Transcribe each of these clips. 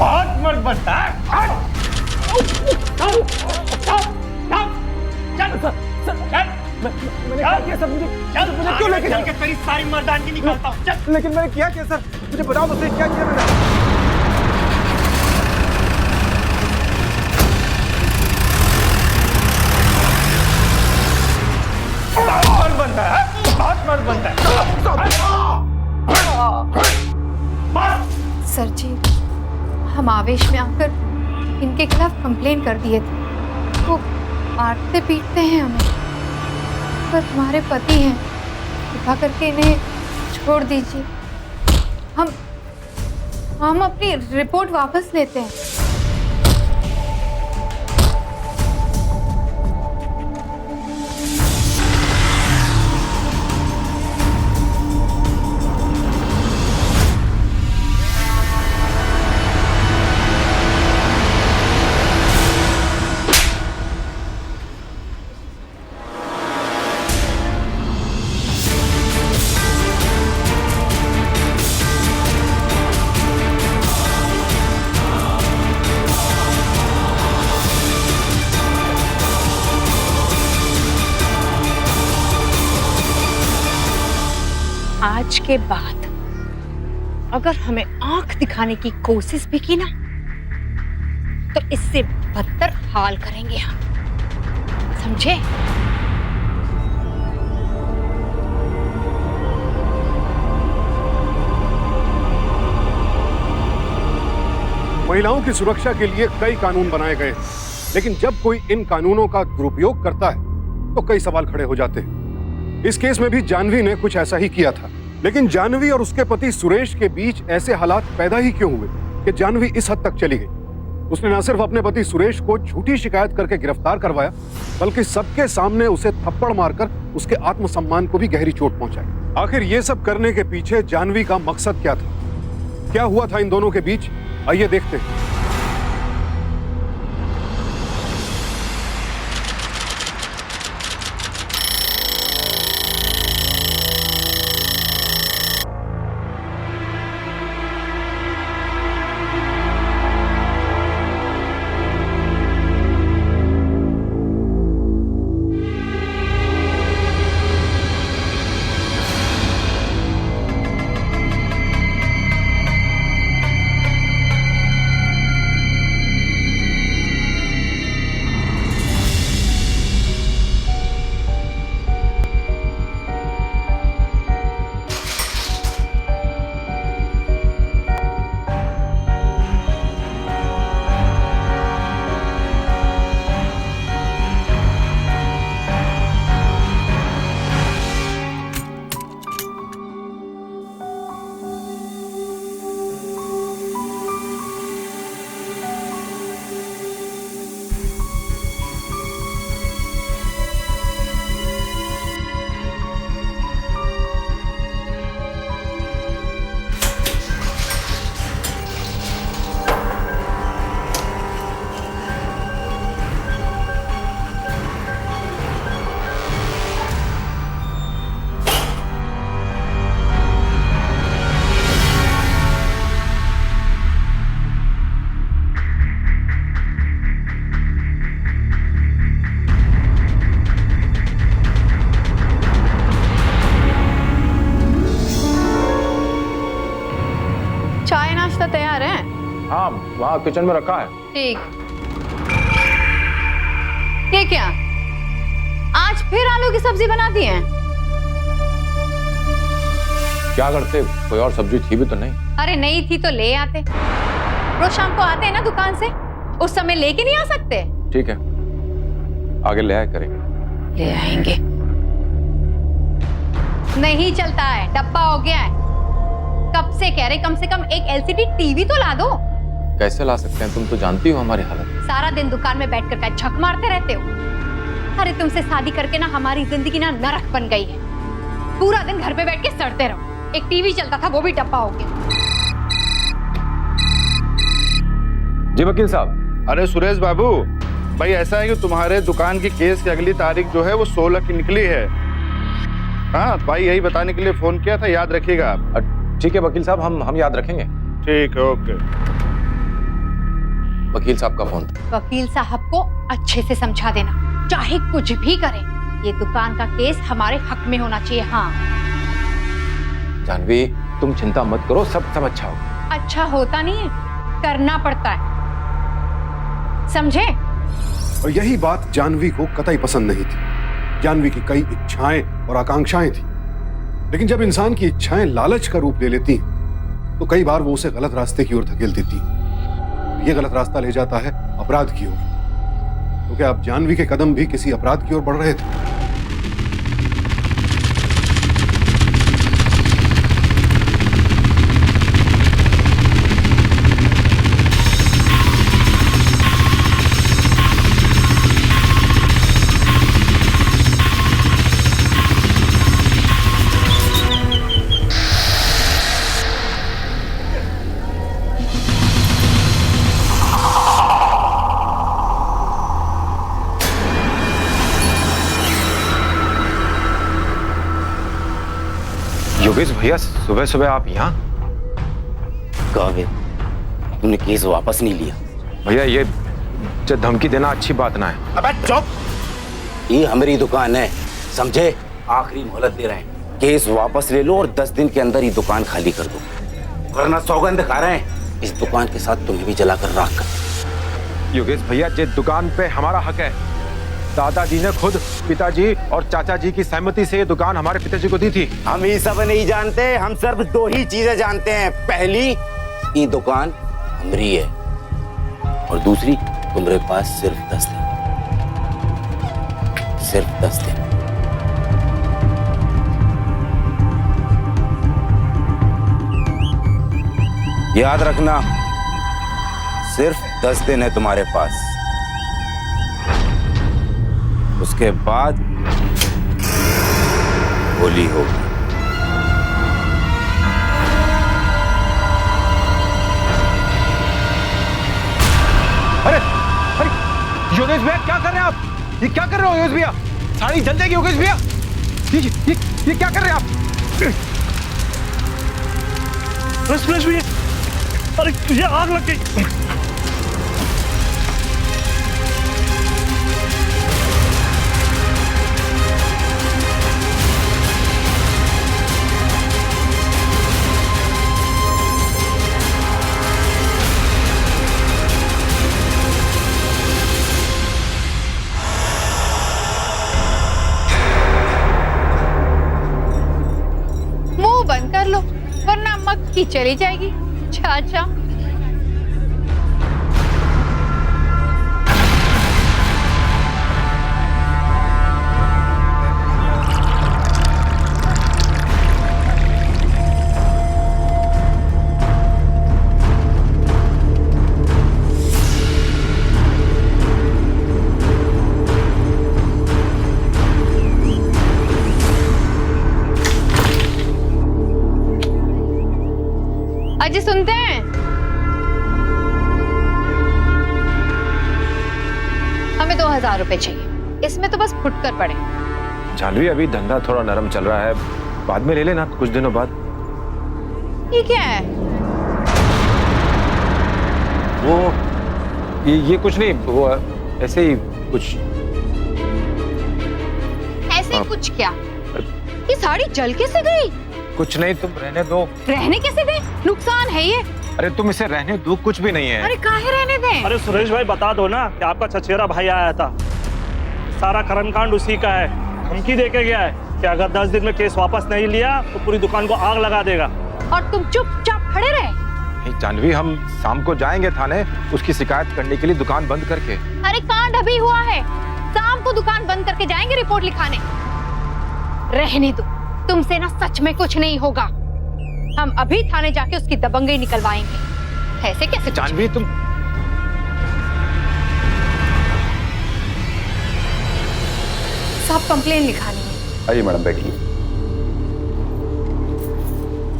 बहुत मर्द बनता है। चल क्यों लेके चल के तेरी सारी मर्दानगी निकालता हूँ। चल। लेकिन मैंने किया क्या सर, मुझे बताओ तो सही, क्या किया मैंने? मर्द बनता है, बहुत मर्द बनता है। सर जी, हम आवेश में आकर इनके खिलाफ कंप्लेन कर दिए थे। वो मारते पीटते हैं हमें, पर तुम्हारे पति हैं, कृपा करके इन्हें छोड़ दीजिए। हम अपनी रिपोर्ट वापस लेते हैं। आज के बाद अगर हमें आंख दिखाने की कोशिश भी की ना, तो इससे बदतर हाल करेंगे हम, समझे? महिलाओं की सुरक्षा के लिए कई कानून बनाए गए, लेकिन जब कोई इन कानूनों का दुरुपयोग करता है तो कई सवाल खड़े हो जाते हैं। इस केस में भी जानवी ने कुछ ऐसा ही किया था, लेकिन जानवी और उसके पति सुरेश के बीच ऐसे हालात पैदा ही क्यों हुए कि जानवी इस हद तक चली गई? उसने न सिर्फ अपने पति सुरेश को झूठी शिकायत करके गिरफ्तार करवाया, बल्कि सबके सामने उसे थप्पड़ मारकर उसके आत्मसम्मान को भी गहरी चोट पहुंचाई। आखिर ये सब करने के पीछे जानवी का मकसद क्या था? क्या हुआ था इन दोनों के बीच? आइए देखते हैं। तैयार है? हाँ, वहाँ किचन में रखा है। ठीक। ये क्या, आज फिर आलू की सब्जी बना दी है? क्या करते, कोई और सब्जी थी भी तो नहीं? अरे नहीं थी तो ले आते, रोज शाम को आते हैं ना दुकान से, उस समय लेके नहीं आ सकते? ठीक है, आगे ले आए करेंगे। ले आएंगे। नहीं चलता है, डब्बा हो गया है। कब से कह रहे कम से कम एक एलसीडी टीवी तो ला दो। कैसे ला सकते हैं, तुम तो जानती हो हमारी हालत। सारा दिन दुकान में बैठकर क्या छक मारते रहते हो? अरे तुमसे शादी करके ना हमारी जिंदगी ना नरक बन गई है। पूरा दिन घर पे बैठ के सड़ते रहो। एक टीवी चलता था, वो भी डब्बा हो गया। जी वकील साहब। अरे सुरेश बाबू, भाई ऐसा है कि तुम्हारे दुकान की केस की अगली तारीख जो है वो 16 की निकली है। हाँ भाई, यही बताने के लिए फोन किया था, याद रखिएगा आप। ठीक है वकील साहब, हम याद रखेंगे। ठीक है, ओके। वकील साहब का फोन था। वकील साहब को अच्छे से समझा देना, चाहे कुछ भी करें, ये दुकान का केस हमारे हक में होना चाहिए। हाँ जानवी, तुम चिंता मत करो, सब अच्छा होगा। अच्छा होता नहीं है, करना पड़ता है, समझे? और यही बात जानवी को कतई पसंद नहीं थी। जानवी की कई इच्छाएं और आकांक्षाएं थी, लेकिन जब इंसान की इच्छाएं लालच का रूप ले लेती हैं, तो कई बार वो उसे गलत रास्ते की ओर धकेल देती हैं। ये गलत रास्ता ले जाता है अपराध की ओर। तो क्या अब जानवी के कदम भी किसी अपराध की ओर बढ़ रहे थे? योगेश भैया, सुबह सुबह आप यहाँ? काबिल, तुमने केस वापस नहीं लिया। भैया ये धमकी देना अच्छी बात ना है। अबे चुप! ये हमारी दुकान है, समझे? आखिरी मोहलत दे रहे हैं, केस वापस ले लो और 10 दिन के अंदर ये दुकान खाली कर दो, वरना सौगंध खा रहे हैं इस दुकान के साथ तुम्हें भी जलाकर राख कर। योगेश भैया, जिस दुकान पे हमारा हक है, दादाजी ने खुद पिताजी और चाचा जी की सहमति से ये दुकान हमारे पिताजी को दी थी। हम ये सब नहीं जानते, हम सिर्फ 2 ही चीजें जानते हैं। पहली, ये दुकान हमारी है, और दूसरी, तुम्हारे पास सिर्फ 10 दिन, सिर्फ 10 दिन। याद रखना, सिर्फ 10 दिन है तुम्हारे पास, उसके बाद होली होगी। अरे अरे योगेश भैया, क्या कर रहे हैं आप? ये क्या कर रहे हो योगेश भैया? साड़ी जल जाएगी योगेश भैया। ये क्या कर रहे हैं आप? सुरेश भैया, अरे तुझे आग लग गई। बंद कर लो, वरना मक्खी चली जाएगी। चाचा, अजी सुनते हैं? हमें 2000 रुपए चाहिए, इसमें तो बस फुटकर पड़े। जानवी, अभी धंधा थोड़ा नरम चल रहा है, बाद में ले लेना, कुछ दिनों बाद। ये क्या है? वो ये कुछ नहीं, वो ऐसे ही कुछ। ऐसे ही कुछ क्या? ये साड़ी जल कैसे गई? कुछ नहीं, तुम रहने दो। रहने कैसे दे? नुकसान है ये। अरे तुम इसे रहने दो, कुछ भी नहीं है। अरे काहे रहने दें? अरे सुरेश भाई, बता दो ना कि आपका चचेरा भाई आया था, सारा कर्मकांड उसी का है। धमकी देके गया है कि अगर 10 दिन में केस वापस नहीं लिया तो पूरी दुकान को आग लगा देगा। और तुम चुपचाप खड़े रहे? नहीं जानवी, हम शाम को जाएंगे थाने उसकी शिकायत करने के लिए, दुकान बंद करके। अरे कांड अभी हुआ है, शाम को दुकान बंद करके जाएंगे रिपोर्ट लिखाने। रहने दो, तुमसे ना सच में कुछ नहीं होगा। हम अभी थाने जाके उसकी दबंगई निकलवाएंगे। ऐसे कैसे? जानवी तुम साहब, कंप्लेन लिखानी है। आइए मैडम, बैठिए।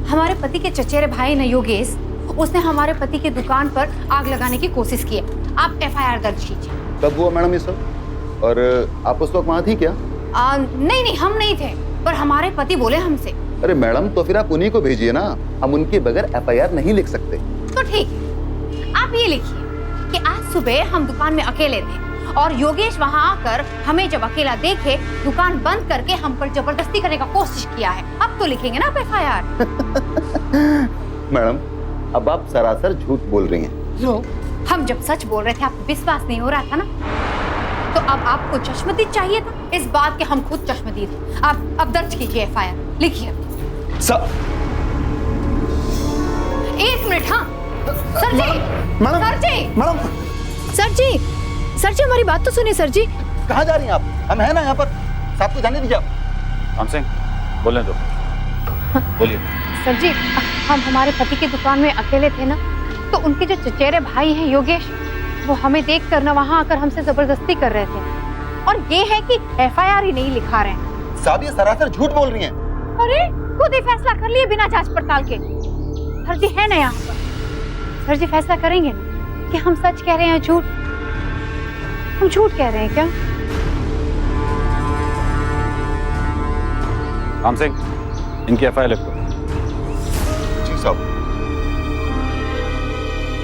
हमारे पति के चचेरे भाई ने योगेश, उसने हमारे पति की दुकान पर आग लगाने की कोशिश की है। आप FIR दर्ज कीजिए। कब हुआ मैडम ये सब? और आप उस वक्त वहाँ थी क्या? नहीं, हम नहीं थे, पर हमारे पति बोले हमसे। अरे मैडम, तो फिर आप उन्हीं को भेजिए ना, हम उनके बगैर FIR नहीं लिख सकते। तो ठीक, आप ये लिखिए, कि आज सुबह हम दुकान में अकेले थे और योगेश वहां आकर हमें जब अकेला देखे दुकान बंद करके हम पर जबरदस्ती करने का कोशिश किया है। अब तो लिखेंगे ना FIR। मैडम, अब आप सरासर झूठ बोल रही हैं। हम जब सच बोल रहे थे आपको विश्वास नहीं हो रहा था ना, तो अब आपको चश्मदीद चाहिए था। इस बात के हम खुद चश्मदीद हैं। आप अब दर्ज कीजिए FIR, लिखिए। एक मिनट। हाँ सर जी, सर जी, मैडम, सर जी हमारी बात तो सुनिए। सर जी कहाँ जा रही हैं आप? हम हैं ना यहाँ पर, साहब को जाने दीजिए आप। राम सिंह, बोलने दो, बोलिए। सर जी, हम हमारे पति की दुकान में अकेले थे ना, तो उनके जो चचेरे भाई हैं योगेश, वो हमें देख कर ना वहाँ आकर हमसे जबरदस्ती कर रहे थे और ये है कि FIR ही नहीं लिखा रहे हैं। साहब, ये सरासर झूठ बोल रही हैं। अरे खुद ही फैसला कर लिए बिना जांच पड़ताल के। सर जी है ना यहाँ पर, सर जी फैसला करेंगे ना कि हम सच कह रहे हैं झूठ। हम झूठ कह रहे हैं क्या? राम सिंह, इनकी FIR लिख दो। जी साहब।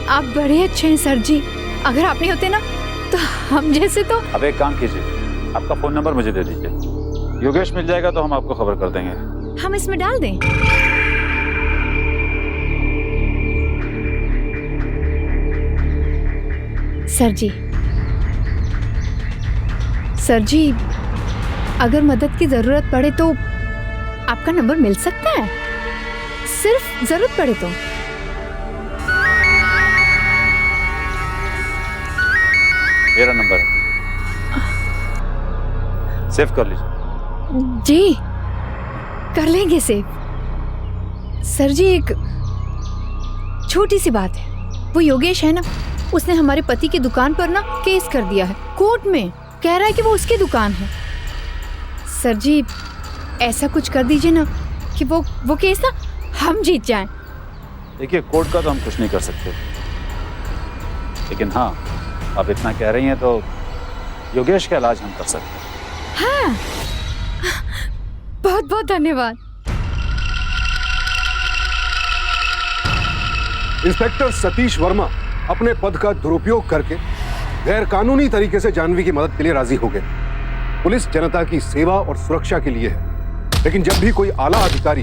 आप बड़े अच्छे हैं सर जी, अगर आप नहीं होते ना तो हम जैसे तो। अब एक काम कीजिए, आपका फोन नंबर मुझे दे दीजिए। योगेश मिल जाएगा तो हम आपको खबर कर देंगे। हम इसमें डाल दें? सर जी अगर मदद की जरूरत पड़े तो आपका नंबर मिल सकता है, सिर्फ जरूरत पड़े तो। मेरा नंबर है, सेव कर लीजिए। जी कर लेंगे सेव। सर जी एक छोटी सी बात है, वो योगेश है ना, उसने हमारे पति की दुकान पर ना केस कर दिया है कोर्ट में। कह रहा है कि वो उसकी दुकान है। सर जी ऐसा कुछ कर दीजिए ना कि वो केस ना हम जीत जाएं। देखिए, कोर्ट का तो हम कुछ नहीं कर सकते, लेकिन हाँ, आप इतना कह रही हैं तो योगेश का इलाज हम कर सकते हैं। हाँ बहुत बहुत धन्यवाद। इंस्पेक्टर सतीश वर्मा अपने पद का दुरुपयोग करके गैर कानूनी तरीके से जानवी की मदद के लिए राजी हो गए। पुलिस जनता की सेवा और सुरक्षा के लिए है, लेकिन जब भी कोई आला अधिकारी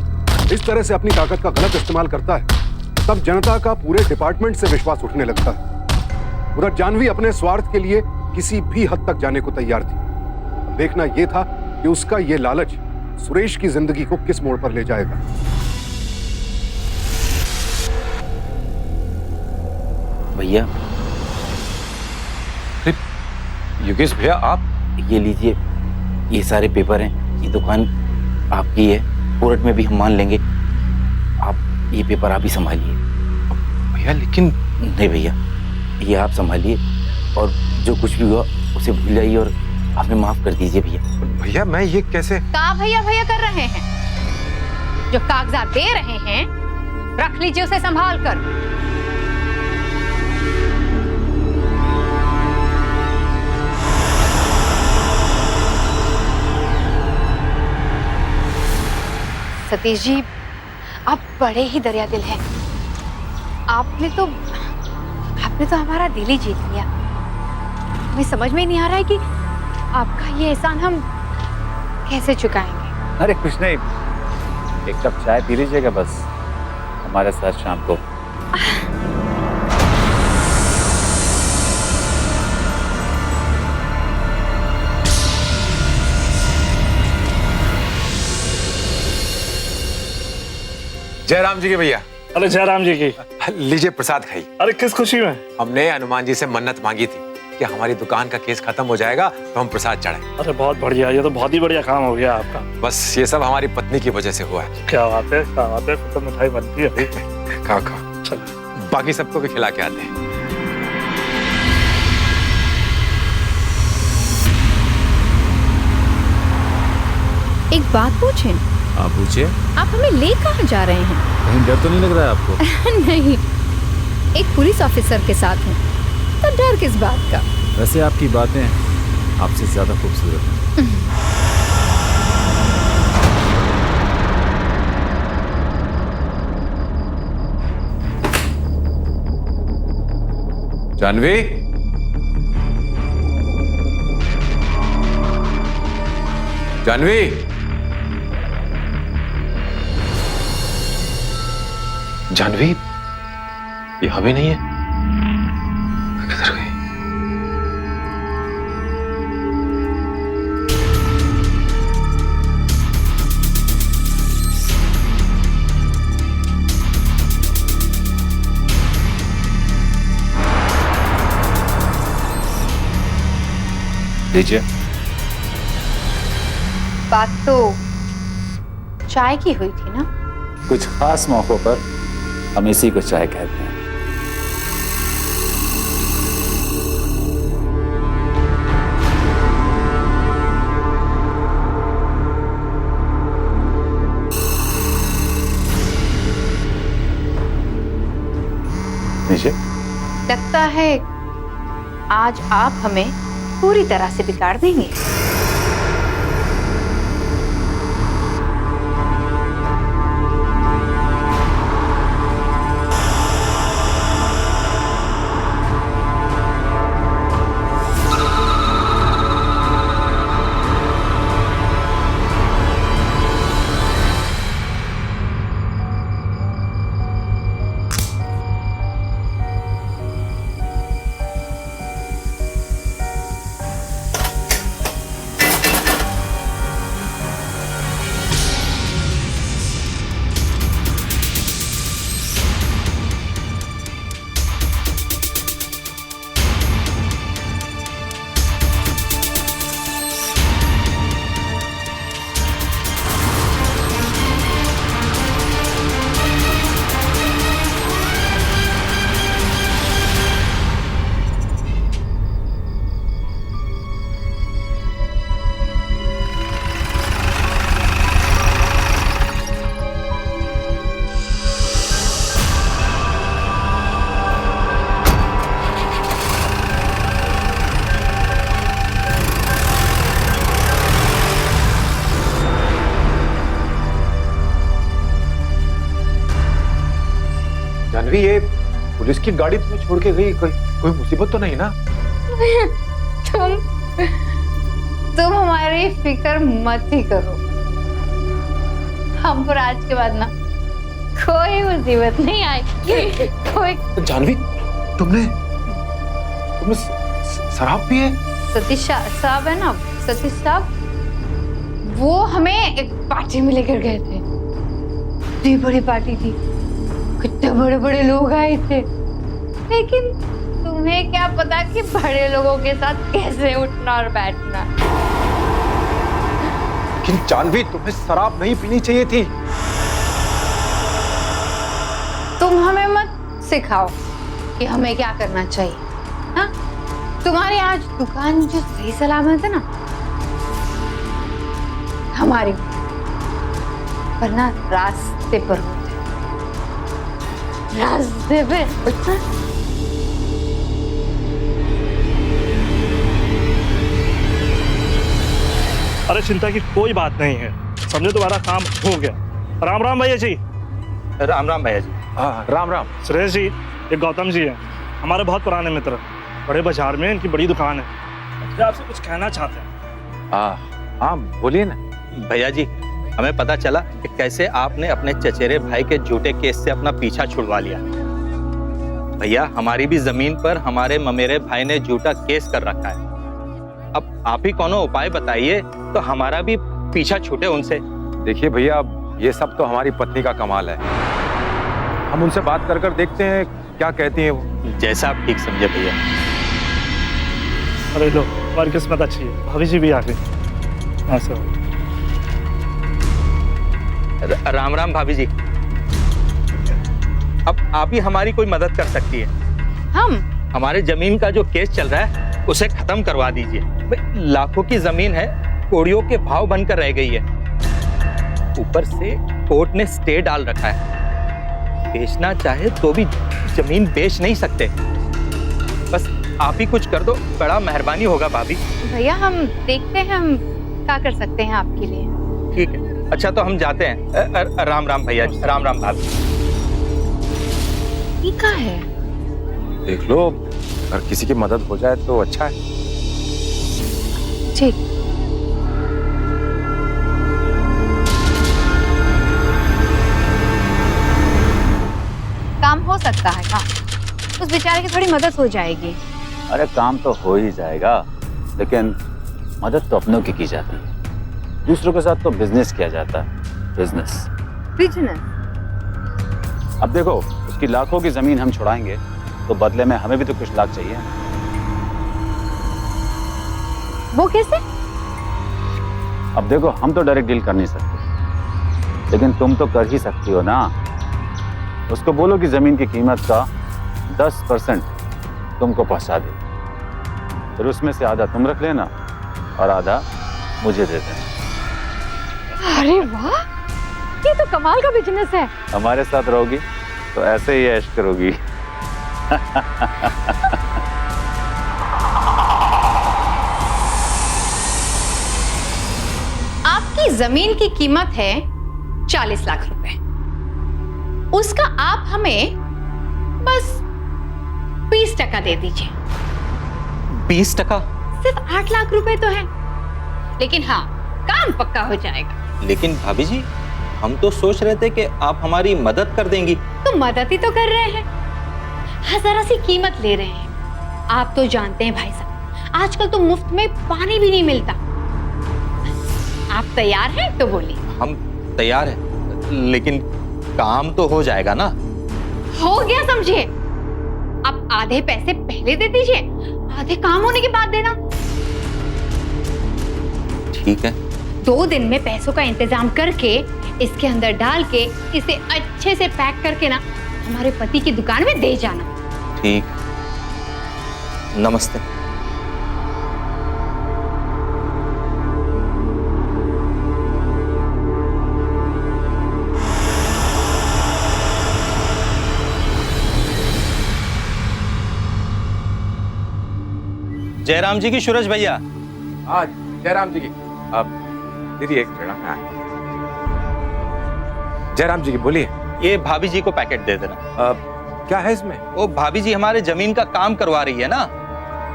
इस तरह से अपनी ताकत का गलत इस्तेमाल करता है, तब जनता का पूरे डिपार्टमेंट से विश्वास उठने लगता है। उधर जानवी अपने स्वार्थ के लिए किसी भी हद तक जाने को तैयार थी। देखना यह था कि उसका यह लालच सुरेश की जिंदगी को किस मोड़ पर ले जाएगा। भैया, योगेश भैया, आप ये लीजिए, ये सारे पेपर हैं, ये दुकान आपकी है, कोर्ट में भी हम मान लेंगे। आप ये पेपर आप ही संभालिए। भैया लेकिन। नहीं भैया, ये आप संभालिए और जो कुछ भी हुआ उसे भूल जाइए और हमें माफ कर दीजिए भैया। भैया मैं ये कैसे? का भैया भैया कर रहे हैं? जो कागजात दे रहे हैं रख लीजिए उसे संभाल कर। सतीश जी आप बड़े ही दरिया दिल हैं। आपने तो हमारा दिल ही जीत लिया। हमें समझ में नहीं आ रहा है कि आपका ये एहसान हम कैसे चुकाएंगे। अरे कुछ नहीं, एक कप चाय पी लीजिएगा बस हमारे साथ शाम को। जयराम जी के भैया। अरे जयराम जी की। लीजिए प्रसाद खाइए। अरे किस खुशी में? हमने हनुमान जी से मन्नत मांगी थी कि हमारी दुकान का केस खत्म हो जाएगा तो हम प्रसाद चढ़ाएं। अरे बहुत बढ़िया, ये तो बहुत ही बढ़िया काम हो गया आपका। बस ये सब हमारी पत्नी की वजह से हुआ है। क्या बात है, क्या बात है। तो मिठाई बनती है अभी। खाओ खाओ, चलो बाकी सबको भी खिला के आते हैं। एक बात पूछें? आप पूछिए। आप हमें ले कहाँ जा रहे हैं? कहीं डर तो नहीं लग रहा है आपको? नहीं, एक पुलिस ऑफिसर के साथ हैं, तो डर किस बात का? वैसे आपकी बातें आपसे ज्यादा खूबसूरत हैं। जानवी, जानवी, जानवी, यहां भी नहीं है। किधर गई? लीजिए। बात तो चाय की हुई थी ना? कुछ खास मौकों पर हम इसी को चाय कहते हैं। लीजिए। लगता है आज आप हमें पूरी तरह से बिगाड़ देंगे। जानवी, ये पुलिस की गाड़ी तुम्हें छोड़ के गई, कोई मुसीबत तो नहीं ना? तुम हमारी फिक्र मत ही करो। हम पर आज के बाद ना कोई मुसीबत नहीं आएगी। कोई जानवी, तुमने शराब पी है? सतीश साहब है ना, सतीश साहब, वो हमें एक पार्टी में लेकर गए थे। इतनी बड़ी पार्टी थी, कितने बड़े बड़े लोग आए थे, लेकिन तुम्हें क्या पता कि बड़े लोगों के साथ कैसे उठना और बैठना। लेकिन जानवी, तुम्हें शराब नहीं पीनी चाहिए थी। तुम हमें मत सिखाओ कि हमें क्या करना चाहिए। हाँ, तुम्हारी आज दुकान जो सही सलामत है ना, हमारी, वरना रास्ते पर होते, रास्ते पे। अरे चिंता की कोई बात नहीं है, समझे, तुम्हारा काम हो गया। राम राम भैया जी। राम राम भैया जी। हाँ, राम राम। सुरेश जी, ये गौतम जी हैं, हमारे बहुत पुराने मित्र। बड़े बाजार में इनकी बड़ी दुकान है, ये आपसे कुछ कहना चाहते हैं। हाँ, बोलिए ना। भैया जी, हमें पता चला कि कैसे आपने अपने चचेरे भाई के झूठे केस से अपना पीछा छुड़वा लिया। भैया, हमारी भी जमीन पर हमारे ममेरे भाई ने झूठा केस कर रखा है। अब आप ही कोनो उपाय बताइए तो हमारा भी पीछा छूटे उनसे। देखिए भैया, ये सब तो हमारी पत्नी का कमाल है। हम उनसे बात कर देखते हैं क्या कहती हैं वो। जैसा आप ठीक समझे भैया। अरे लो, तुम्हारी किस्मत अच्छी है, भाभी जी भी आ गई। राम राम भाभी जी। अब आप ही हमारी कोई मदद कर सकती है। हम हमारे जमीन का जो केस चल रहा है उसे खत्म करवा दीजिए। भाई, लाखों की जमीन है, कोड़ियों के भाव बनकर रह गई है। ऊपर से कोर्ट ने स्टे डाल रखा है, बेचना चाहे तो भी जमीन बेच नहीं सकते। बस आप ही कुछ कर दो, बड़ा मेहरबानी होगा भाभी। भैया, हम देखते हैं हम क्या कर सकते हैं आपके लिए। ठीक है, अच्छा तो हम जाते हैं। राम राम भैया जी। राम राम भाभी। ये क्या है? देख लो, अगर किसी की मदद हो जाए तो अच्छा है। ठीक। काम हो सकता है का? उस बेचारे की थोड़ी मदद हो जाएगी। अरे काम तो हो ही जाएगा, लेकिन मदद तो अपनों की जाती है, दूसरों के साथ तो बिजनेस किया जाता है। Business business? अब देखो, उसकी लाखों की जमीन हम छुड़ाएंगे तो बदले में हमें भी तो कुछ लाख चाहिए। वो कैसे? अब देखो, हम तो डायरेक्ट डील कर नहीं सकते, लेकिन तुम तो कर ही सकती हो ना। उसको बोलो कि जमीन की कीमत का 10% तुमको पहुंचा दे, फिर उसमें से आधा तुम रख लेना और आधा मुझे दे देना। अरे वाह, ये तो कमाल का बिजनेस है। हमारे साथ रहोगी तो ऐसे ही ऐश करोगी। आपकी जमीन की कीमत है 40 लाख रुपए। उसका आप हमें बस 20% दे दीजिए। 20%? सिर्फ 8 लाख रुपए तो है, लेकिन हाँ, काम पक्का हो जाएगा। लेकिन भाभी जी, हम तो सोच रहे थे कि आप हमारी मदद कर देंगी। तो मदद ही तो कर रहे हैं, हजारा सी कीमत ले रहे हैं। आप तो जानते हैं भाई साहब, आजकल तो मुफ्त में पानी भी नहीं मिलता। आप तैयार हैं तो बोलिए। हम तैयार हैं, लेकिन काम तो हो जाएगा ना? हो गया समझिए। आप आधे पैसे पहले दे दीजिए, आधे काम होने के बाद देना। ठीक है। 2 दिन में पैसों का इंतजाम करके इसके अंदर डाल के इसे अच्छे से पैक करके ना हमारे पति की दुकान में दे जाना। ठीक। नमस्ते। जयराम जी की सूरज भैया। हाँ जयराम जी की। अब दीदी एक मिनट। हाँ जयराम जी की, बोलिए। ये भाभी जी को पैकेट दे देना। क्या है इसमें? वो भाभी जी हमारे जमीन का काम करवा रही है ना,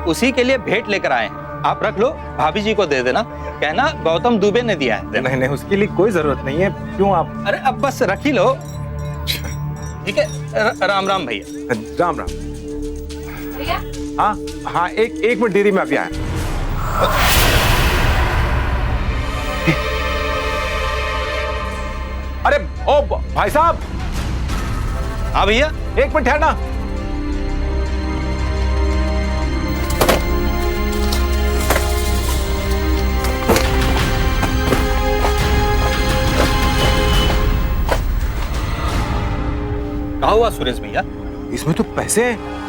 उसी के लिए भेंट लेकर आए हैं। आप रख लो, भाभी जी को दे देना, कहना गौतम दुबे ने दिया है। नहीं नहीं, उसके लिए कोई जरूरत नहीं है। क्यों आप? अरे अब बस रख ही लो। ठीक है, राम राम भैया। राम राम। हाँ हाँ, एक मिनट दीदी, मैं अभी आया। अरे ओ भाई साहब। हाँ भैया। एक मिनट ठहरना। कहा हुआ सुरेश भैया? इसमें तो पैसे हैं।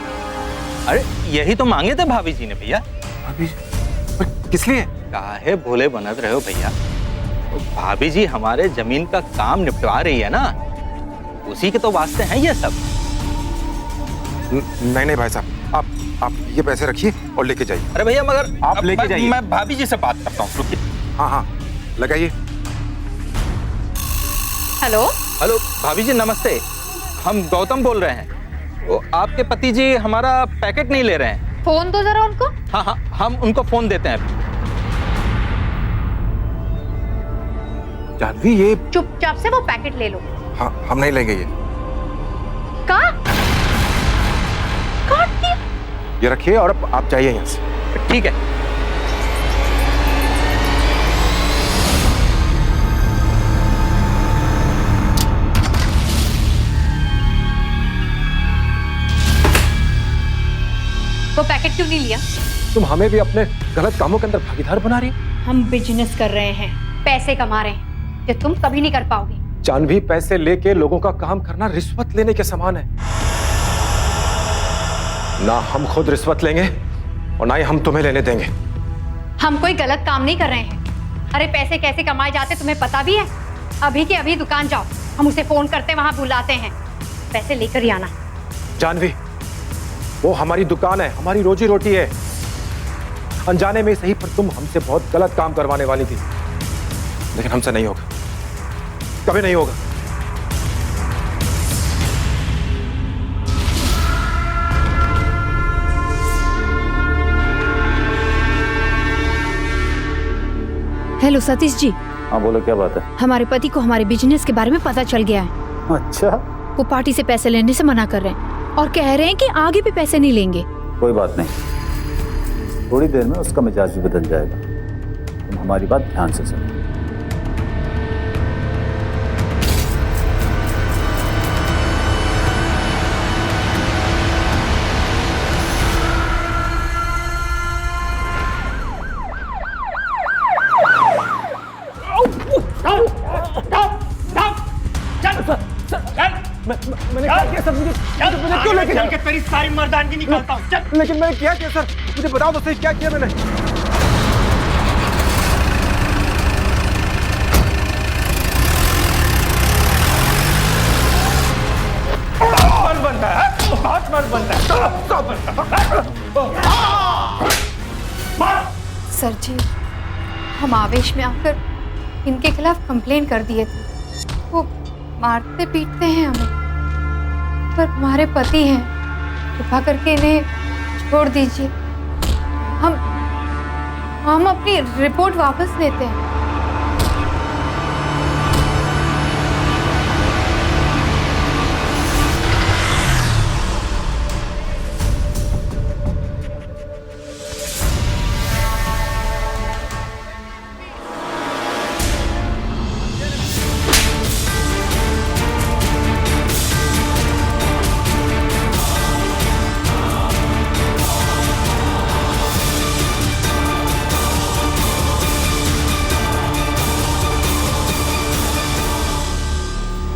अरे यही तो मांगे थे भाभी जी ने भैया। भाभी, किस लिए? काहे भोले बनत रहे हो भैया? भाभी जी हमारे जमीन का काम निपटवा रही है ना, उसी के तो वास्ते हैं ये सब। नहीं नहीं भाई साहब, आप ये पैसे रखिए और लेके जाइए। अरे भैया मगर आप लेके जाइए। मैं भाभी जी से बात करता हूँ, रुकिए। हाँ हाँ लगाइए। हेलो हेलो भाभी जी नमस्ते, हम गौतम बोल रहे हैं। वो आपके पति जी हमारा पैकेट नहीं ले रहे हैं। फोन दो जरा उनको। हाँ हाँ, हम उनको फोन देते हैं अभी। जानवी, ये चुपचाप से वो पैकेट ले लो। हाँ, हम नहीं लेंगे ये। काट दिया। ये रखिए और आप जाइए यहाँ से। ठीक है। वो पैकेट क्यों नहीं लिया? तुम हमें भी अपने गलत कामों के अंदर भागीदार बना रही हो। हम बिजनेस कर रहे हैं, पैसे कमा रहे हैं, जो तुम कभी नहीं कर पाओगे। जानवी, पैसे लेके लोगों का काम करना रिश्वत लेने के समान है। ना हम खुद रिश्वत लेंगे और ना ही हम तुम्हें लेने देंगे। हम कोई गलत काम नहीं कर रहे हैं। अरे पैसे कैसे कमाए जाते तुम्हें पता भी है? अभी के अभी दुकान जाओ, हम उसे फोन करते वहां बुलाते हैं, पैसे लेकर ही आना। जानवी, वो हमारी दुकान है, हमारी रोजी रोटी है। अनजाने में सही, पर तुम हमसे बहुत गलत काम करवाने वाली थी, लेकिन हमसे नहीं होगा, कभी नहीं होगा। हेलो सतीश जी, हाँ बोलो, क्या बात है? हमारे पति को हमारे बिजनेस के बारे में पता चल गया है। अच्छा, वो पार्टी से पैसे लेने से मना कर रहे हैं और कह रहे हैं कि आगे भी पैसे नहीं लेंगे। कोई बात नहीं, थोड़ी देर में उसका मिजाज भी बदल जाएगा। तुम हमारी बात ध्यान से सुनो। मैंने क्या किया सर? मुझे क्यों लेके चल के तेरी सारी मर्दानगी निकालता हूँ। चल। लेकिन मैंने क्या किया सर? मुझे बताओ तो सही, क्या किया मैंने? मर्द बनता है, बहुत मर्द बनता है। सर जी, हम आवेश में आकर इनके खिलाफ कंप्लेन कर दिए थे। वो मारते पीटते हैं हमें, पर हमारे पति हैं, कृपा करके इन्हें छोड़ दीजिए। हम अपनी रिपोर्ट वापस लेते हैं।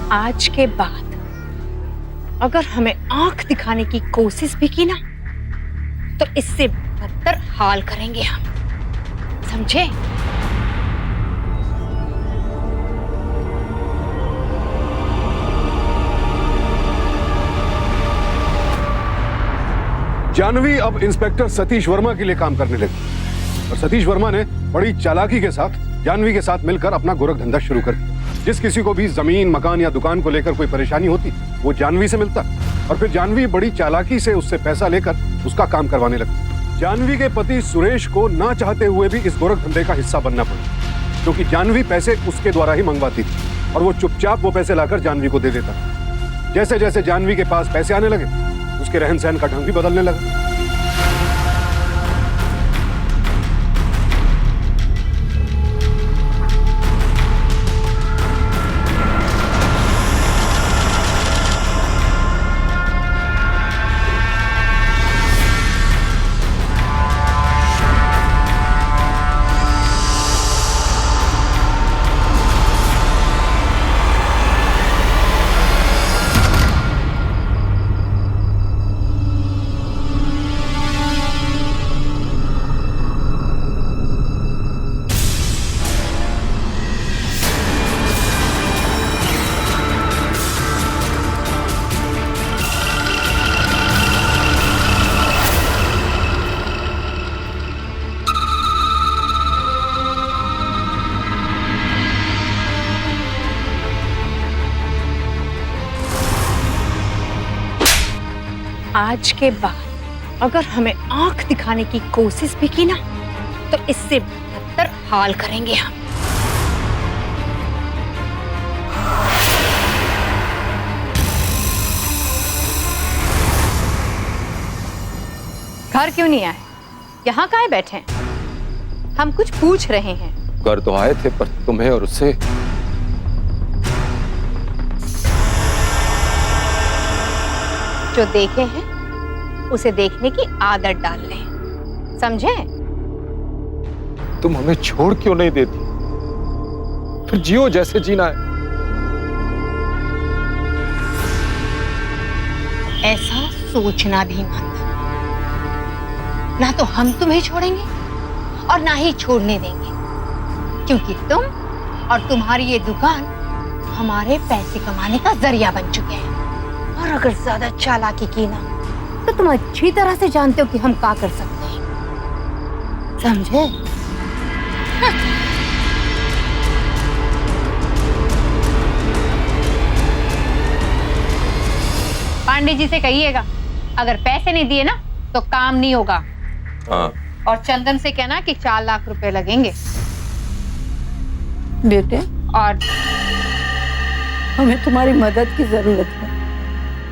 आज के बाद अगर हमें आंख दिखाने की कोशिश भी की ना, तो इससे बदतर हाल करेंगे हम, समझे? जानवी अब इंस्पेक्टर सतीश वर्मा के लिए काम करने लगी और सतीश वर्मा ने बड़ी चालाकी के साथ जानवी के साथ मिलकर अपना गोरख धंधा शुरू कर दिया। जिस किसी को भी जमीन, मकान या दुकान को लेकर कोई परेशानी होती, वो जानवी से मिलता और फिर जानवी बड़ी चालाकी से उससे पैसा लेकर उसका काम करवाने लगती। जानवी के पति सुरेश को ना चाहते हुए भी इस गोरख धंधे का हिस्सा बनना पड़ा, क्योंकि जानवी पैसे उसके द्वारा ही मंगवाती थी और वो चुपचाप वो पैसे लाकर जानवी को दे देता। जैसे जैसे जानवी के पास पैसे आने लगे, उसके रहन सहन का ढंग भी बदलने लगा। आज के बाद अगर हमें आंख दिखाने की कोशिश भी की ना, तो इससे बदतर हाल करेंगे हम। घर क्यों नहीं आए? यहाँ काहे बैठे हैं? हम कुछ पूछ रहे हैं। घर तो आए थे, पर तुम्हें और उससे जो देखे हैं उसे देखने की आदत डाल लें, समझे? तुम हमें छोड़ क्यों नहीं देती? फिर जियो जैसे जीना है। ऐसा सोचना भी मत। ना तो हम तुम्हें छोड़ेंगे और ना ही छोड़ने देंगे, क्योंकि तुम और तुम्हारी ये दुकान हमारे पैसे कमाने का जरिया बन चुके हैं। और अगर ज्यादा चालाकी की ना, तो तुम अच्छी तरह से जानते हो कि हम क्या कर सकते हैं, समझे? पांडे जी से कहिएगा, अगर पैसे नहीं दिए ना तो काम नहीं होगा। हाँ। और चंदन से कहना कि 4 लाख रुपए लगेंगे। बेटे, और हमें तुम्हारी मदद की जरूरत है।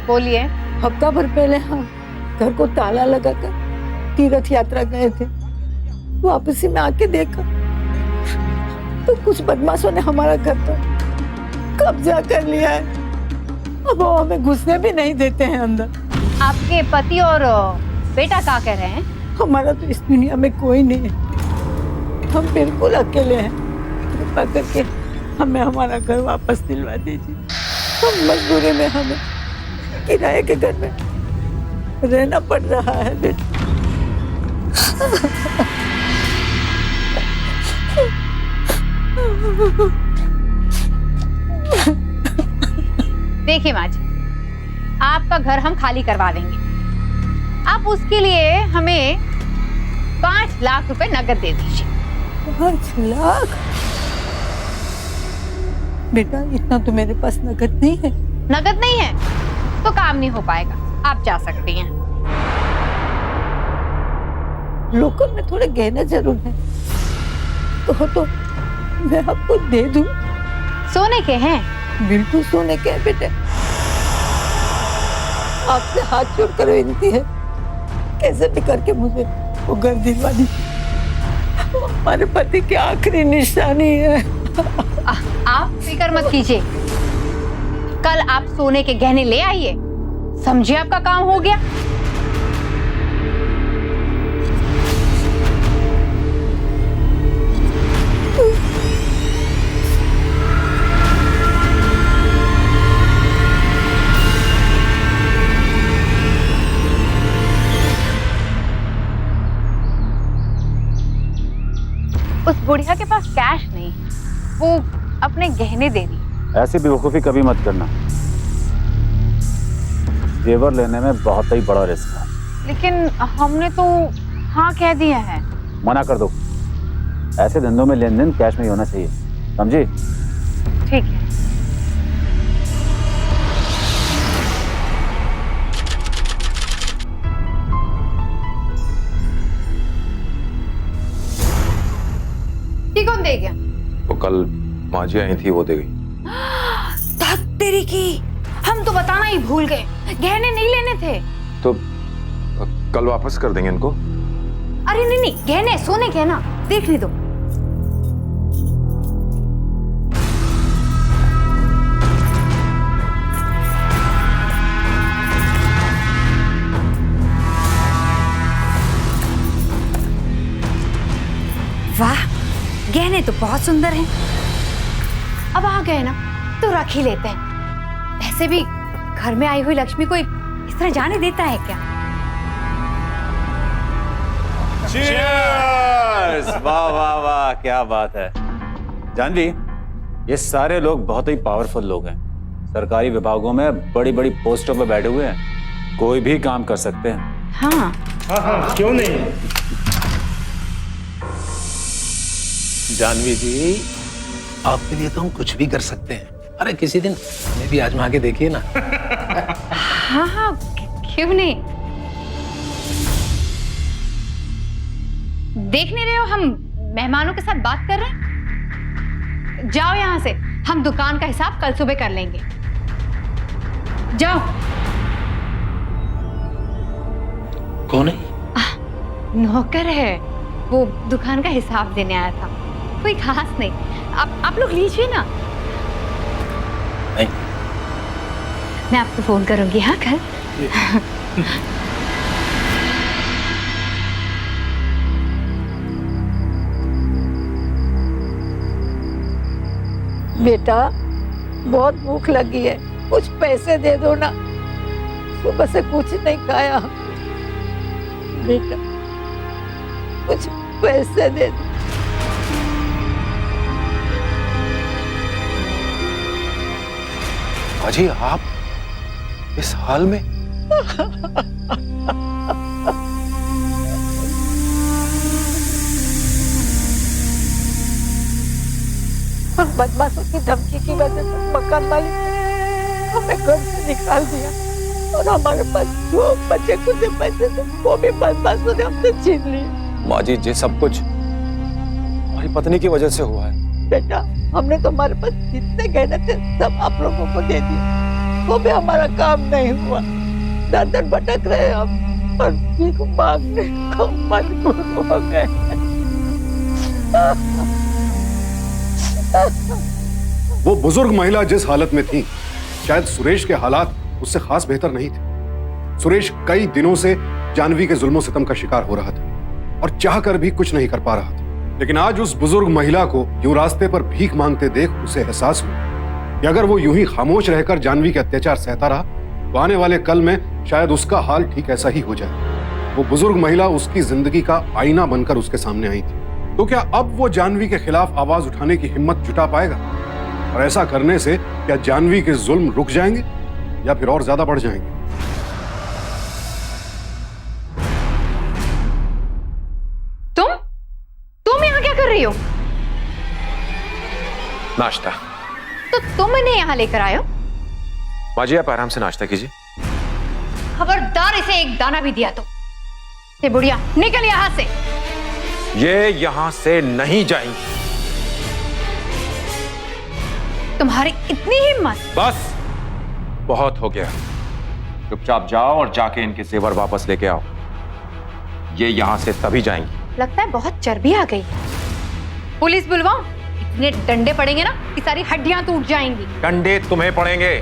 बोलिए। हफ्ता भर पहले हम घर को ताला लगाकर तीर्थ यात्रा गए थे। वापसी में आके देखा तो कुछ बदमाशों ने हमारा घर पर कब्जा कर लिया है। अब वो हमें घुसने भी नहीं देते हैं अंदर। आपके पति और बेटा क्या कह रहे हैं? हमारा तो इस दुनिया में कोई नहीं है, हम बिल्कुल अकेले हैं। कृपा करके हमें हमारा घर वापस दिलवा दीजिए। हम मजबूरी में हमें किराए के घर में रहना पड़ रहा है बेटा। देखिए माँ जी, आपका घर हम खाली करवा देंगे। आप उसके लिए हमें 5 लाख रुपए नकद दे दीजिए। 5 लाख? बेटा, इतना तो मेरे पास नकद नहीं है। नकद नहीं है तो काम नहीं हो पाएगा, आप जा सकती हैं। लोकल में थोड़े गहने जरूर हैं, तो मैं आपको दे दूं। सोने के हैं? बिल्कुल सोने के हैं बेटे। आपसे हाथ जोड़कर विनती है, कैसे भी करके मुझे वो घर दिलवा दीजिए। हमारे पति की आखिरी निशानी है। आप फिक्र मत कीजिए, कल आप सोने के गहने ले आइए, समझिए आपका काम हो गया। उस बुढ़िया के पास कैश नहीं, वो अपने गहने दे दी। ऐसी बेवकूफ़ी कभी मत करना। जेवर लेने में बहुत ही बड़ा रिस्क है। लेकिन हमने तो हाँ कह दिया है। मना कर दो। ऐसे धंधों में लेन देन कैश में ही होना चाहिए, समझी? ठीक है। ये कौन दे गया? वो कल माँ जी आई थी, वो दे गई। तेरी की, हम तो बताना ही भूल गए, गहने नहीं लेने थे। तो कल वापस कर देंगे इनको। अरे नहीं नहीं, गहने सोने के ना, देखने दो। वाह, गहने तो बहुत सुंदर हैं। अब आ गए ना तो रख ही लेते हैं। वैसे भी घर में आई हुई लक्ष्मी को इस तरह जाने देता है क्या? Cheers! वाह वाह वाह, क्या बात है। जानवी, ये सारे लोग बहुत ही पावरफुल लोग हैं। सरकारी विभागों में बड़ी बड़ी पोस्टों पर बैठे हुए हैं, कोई भी काम कर सकते हैं। हाँ हाँ, क्यों नहीं। जानवी जी, आपके लिए तो हम कुछ भी कर सकते हैं। अरे किसी दिन हमें भी आजमा के देखिए ना। हाँ हाँ, क्यों नहीं। देख नहीं रहे हो हम मेहमानों के साथ बात कर रहे हैं? जाओ यहाँ से, हम दुकान का हिसाब कल सुबह कर लेंगे। जाओ। कौन है? नौकर है, वो दुकान का हिसाब देने आया था, कोई खास नहीं। आप लोग लीजिए ना। नहीं, मैं आपको फोन करूंगी। हाँ कल। बेटा, बहुत भूख लगी है, कुछ पैसे दे दो ना। सुबह से कुछ नहीं खाया। बेटा, कुछ पैसे दे दो। अजी, आप इस हाल में? उन बदमाशों की धमकी की वजह से मकान मालिक ने हमें घर से निकाल दिया और हमारे पास जो बचे कुछ पैसे थे वो भी बदमाशों ने हमसे छीन लिए। माँ जी, ये सब कुछ हमारी पत्नी की वजह से हुआ है। बेटा, हमने तो हमारे पास जितने गहने थे सब आप लोगों को दे दिए, वो भी हमारा काम नहीं हुआ। दर दर भटक रहे हम और भीख मांगने को मजबूर हो गए। वो बुजुर्ग महिला जिस हालत में थी, शायद सुरेश के हालात उससे खास बेहतर नहीं थे। सुरेश कई दिनों से जानवी के जुल्मों सितम का शिकार हो रहा था और चाहकर भी कुछ नहीं कर पा रहा था। लेकिन आज उस बुजुर्ग महिला को यूं रास्ते पर भीख मांगते देख उसे एहसास हुआ कि अगर वो यूं ही खामोश रहकर जानवी के अत्याचार सहता रहा तो आने वाले कल में शायद उसका हाल ठीक ऐसा ही हो जाए। वो बुजुर्ग महिला उसकी जिंदगी का आईना बनकर उसके सामने आई थी। तो क्या अब वो जानवी के खिलाफ आवाज उठाने की हिम्मत जुटा पाएगा? और ऐसा करने से क्या जानवी के जुल्म रुक जाएंगे या फिर और ज्यादा बढ़ जाएंगे? तुम यहाँ क्या कर रही हो? नाश्ता। तो तुम इन्हें यहाँ लेकर आए हो? माँ जी आप आराम से नाश्ता कीजिए। खबरदार इसे एक दाना भी दिया तो ये बुढ़िया निकल यहाँ से। ये यहाँ से नहीं जाएंगी। तुम्हारी इतनी हिम्मत? बस बहुत हो गया, चुपचाप जाओ और जाके इनके जेवर वापस लेके आओ। ये यहाँ से तभी जाएंगी। लगता है बहुत चर्बी आ गई। पुलिस बुलवाओ, इतने डंडे पड़ेंगे ना कि सारी हड्डियां टूट जाएंगी। डंडे तुम्हें पड़ेंगे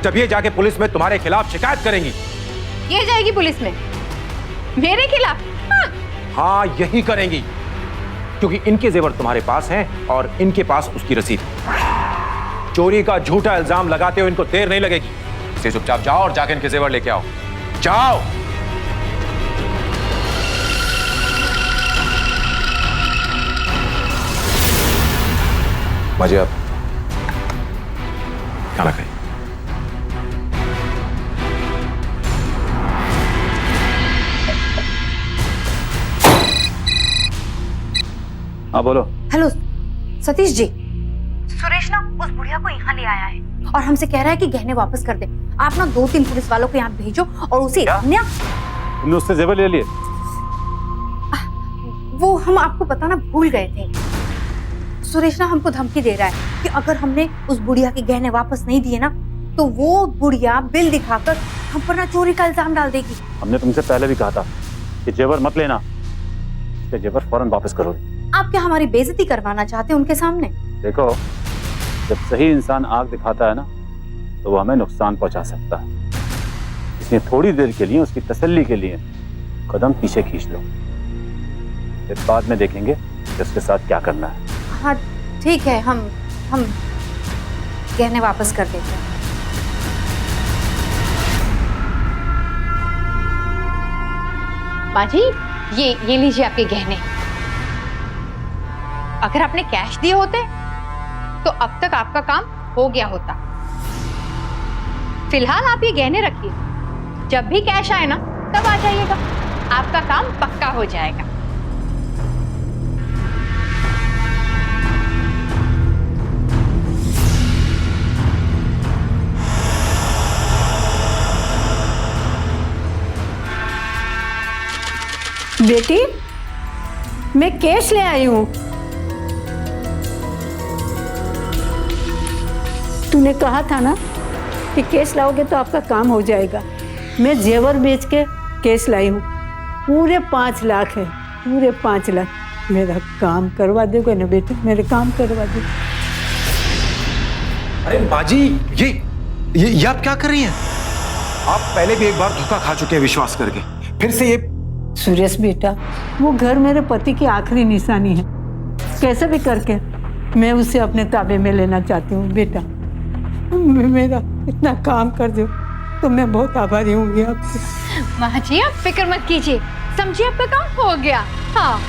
जब ये जाके पुलिस में तुम्हारे खिलाफ शिकायत करेंगी। ये जाएगी पुलिस में मेरे खिलाफ? हाँ यही करेंगी, क्योंकि इनके जेवर तुम्हारे पास हैं और इनके पास उसकी रसीद। चोरी का झूठा इल्जाम लगाते हो इनको देर नहीं लगेगी। इसे चुपचाप जाओ और जाके इनके जेवर लेके आओ। जाओ। माजी आप खाना खाइए। हाँ बोलो। हेलो सतीश जी, सुरेश ना उस बुढ़िया को यहाँ ले आया है और हमसे कह रहा है कि गहने वापस कर दे। आप ना 2-3 पुलिस वालों को यहाँ भेजो और उसे तुमने उससे जेवर ले लिए? वो हम आपको बताना भूल गए थे। सुरेश ना हमको धमकी दे रहा है कि अगर हमने उस बुढ़िया के गहने वापस नहीं दिए ना तो वो बुढ़िया बिल दिखाकर हम पर ना चोरी का इल्जाम डाल देगी। हमने तुमसे पहले भी कहा था कि जेवर मत लेना, ये जेवर फौरन वापस करो। आप क्या हमारी बेइज्जती करवाना चाहते हैं उनके सामने? देखो, जब सही इंसान आग दिखाता है ना तो वो हमें नुकसान पहुंचा सकता है, इसलिए थोड़ी देर के लिए उसकी तसल्ली के लिए कदम पीछे खींच लो, फिर बाद में देखेंगे कि उसके साथ क्या करना है। हाँ ठीक है, हम गहने वापस कर देते हैं। माँ जी ये लीजिए आपके गहने। अगर आपने कैश दिए होते तो अब तक आपका काम हो गया होता। फिलहाल आप ये गहने रखिए, जब भी कैश आए ना तब आ जाइएगा, आपका काम पक्का हो जाएगा। बेटी मैं कैश ले आई हूँ। तूने कहा था ना कि कैश लाओगे तो आपका काम हो जाएगा। मैं जेवर बेच के कैश लाई हूँ, पूरे 5 लाख है, पूरे 5 लाख। मेरा काम करवा दोगे ना बेटे, मेरे काम करवा दो। अरे माजी ये आप क्या कर रही हैं? आप पहले भी एक बार धोखा खा चुके हैं विश्वास करके, फिर से ये। सुरेश बेटा, वो घर मेरे पति की आखिरी निशानी है, कैसे भी करके मैं उसे अपने ताबे में लेना चाहती हूँ। बेटा मेरा इतना काम कर दो तो मैं बहुत आभारी होंगी आपसे। माँ जी आप फिक्र मत कीजिए, समझिए आपका काम हो गया। हाँ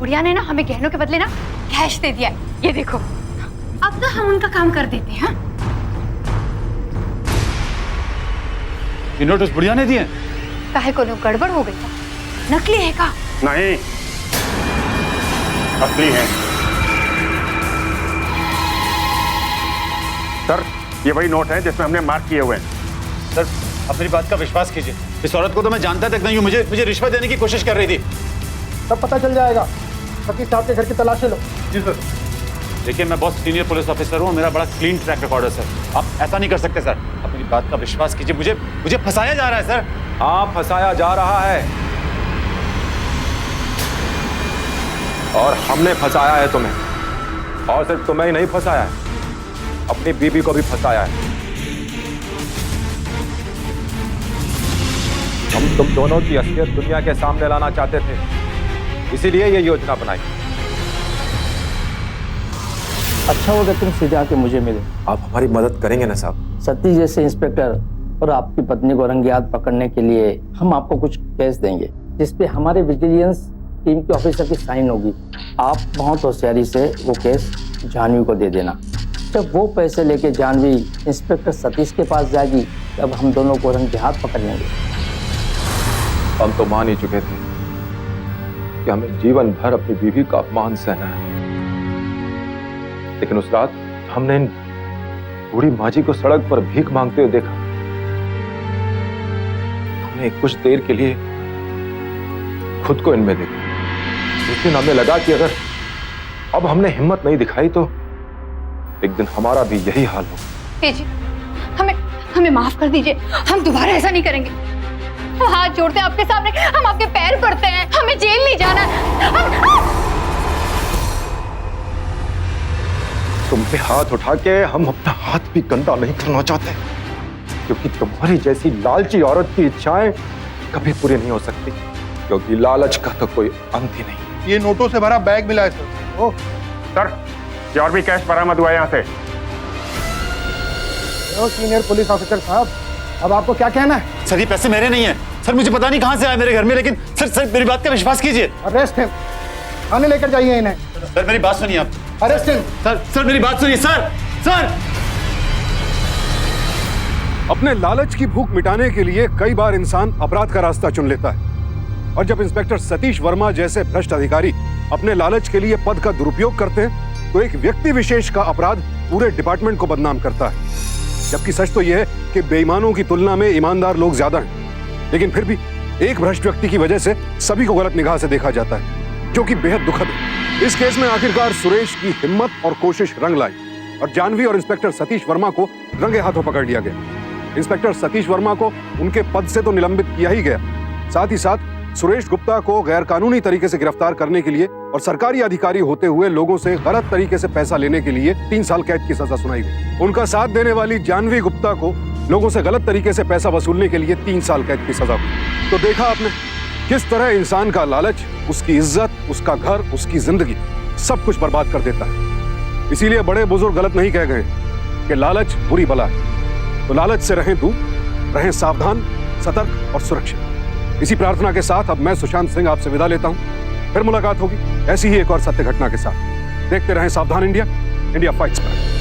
बुढ़िया ने ना हमें गहनों के बदले ना कैश दे दिया है, ये देखो। अब तो हम उनका काम कर देते हैं। ये नोट उस बुढ़िया ने दिए? काहे को गड़बड़ हो गई था? नकली है का? नहीं, असली है। सर, ये वही नोट है जिसमें हमने मार्क किए हुए हैं। सर, अपनी बात का विश्वास कीजिए। इस औरत को तो मैं जानता तक नहीं हूँ। मुझे रिश्वत देने की कोशिश कर रही थी। सब पता चल जाएगा। सतीश साहब के घर की तलाशी लो। जी सर। देखिए, मैं बहुत सीनियर पुलिस ऑफिसर हूँ, मेरा बड़ा क्लीन ट्रैक रिकॉर्ड है सर। आप ऐसा नहीं कर सकते सर। अपनी बात का विश्वास कीजिए। मुझे फंसाया जा रहा है सर। हाँ, फंसाया जा रहा है और हमने फंसाया है तुम्हें। और सिर्फ तुम्हें ही नहीं फंसाया है, अपनी बीबी को भी फंसाया है। हम तुम दोनों की असलियत दुनिया के सामने लाना चाहते थे, इसीलिए ये योजना बनाई। अच्छा होगा तुम सीधे आके मुझे मिले। आप हमारी मदद करेंगे ना साहब? सतीश जैसे इंस्पेक्टर और आपकी पत्नी को रंगे-हाथ पकड़ने के लिए हम आपको कुछ केस देंगे, जिसपे हमारे विजिलेंस टीम के ऑफिसर की साइन होगी। आप बहुत होशियारी से वो केस जानवी को दे देना। जब वो पैसे लेके जानवी इंस्पेक्टर सतीश के पास जाएगी, तब हम दोनों को रंगे-हाथ पकड़ लेंगे। हम तो मान ही चुके थे कि हमें जीवन भर अपनी बीवी का अपमान सहना है, लेकिन उस रात हमने इन बूढ़ी माँ जी को सड़क पर भीख मांगते हुए देखा। हमने कुछ देर के लिए खुद को इनमें देखा। उस दिन हमें लगा कि अगर अब हमने हिम्मत नहीं दिखाई तो एक दिन हमारा भी यही हाल होगा। जी, हमें माफ कर दीजिए, हम दोबारा ऐसा नहीं करेंगे। हम हाथ जोड़ते हैं आपके सामने, हम आपके पैर पड़ते हैं, हमें जेल नहीं जाना है। तुम पे हाथ उठा के हम अपना हाथ भी गंदा नहीं करना चाहते, क्योंकि तुम्हारी जैसी लालची औरत की इच्छाएं कभी पूरी नहीं हो सकती, क्योंकि लालच का तो कोई अंत ही नहीं। ये नोटों से भरा बैग मिला है सर। ओह सर, ये और भी कैश बरामद हुआ है यहाँ से। सीनियर पुलिस ऑफिसर साहब, अब आपको क्या कहना है? सर, ये पैसे मेरे नहीं है सर। मुझे पता नहीं कहाँ से आए मेरे घर में, लेकिन सर मेरी बात का विश्वास कीजिए। अरेस्ट हिम, थाने लेकर जाइए इन्हें। सर, मेरी बात सुनिए आप। Arrest him. सर मेरी बात सुनिए सर। अपने लालच की भूख मिटाने के लिए कई बार इंसान अपराध का रास्ता चुन लेता है, और जब इंस्पेक्टर सतीश वर्मा जैसे भ्रष्ट अधिकारी अपने लालच के लिए पद का दुरुपयोग करते हैं, तो एक व्यक्ति विशेष का अपराध पूरे डिपार्टमेंट को बदनाम करता है। जबकि सच तो यह है कि बेईमानों की तुलना में ईमानदार लोग ज्यादा हैं, लेकिन फिर भी एक भ्रष्ट व्यक्ति की वजह से सभी को गलत निगाह से देखा जाता है, जो कि बेहद दुखद है। इस केस में आखिरकार सुरेश की हिम्मत और कोशिश रंग लाई और जानवी और इंस्पेक्टर सतीश वर्मा को रंगे हाथों पकड़ लिया गया। इंस्पेक्टर सतीश वर्मा को उनके पद से तो निलंबित किया ही गया, साथ ही साथ सुरेश गुप्ता को गैर कानूनी तरीके से गिरफ्तार करने के लिए और सरकारी अधिकारी होते हुए लोगों से गलत तरीके से पैसा लेने के लिए 3 साल कैद की सजा सुनाई गई। उनका साथ देने वाली जानवी गुप्ता को लोगों से गलत तरीके से पैसा वसूलने के लिए 3 साल कैद की सजा हुई। तो देखा आपने किस तरह इंसान का लालच उसकी इज्जत, उसका घर, उसकी जिंदगी सब कुछ बर्बाद कर देता है। इसीलिए बड़े बुजुर्ग गलत नहीं कह गए कि लालच बुरी बला है। तो लालच से रहें दूर, रहें सावधान, सतर्क और सुरक्षित। इसी प्रार्थना के साथ अब मैं सुशांत सिंह आपसे विदा लेता हूं। फिर मुलाकात होगी ऐसी ही एक और सत्य घटना के साथ। देखते रहें सावधान इंडिया, इंडिया फाइट्स बैक।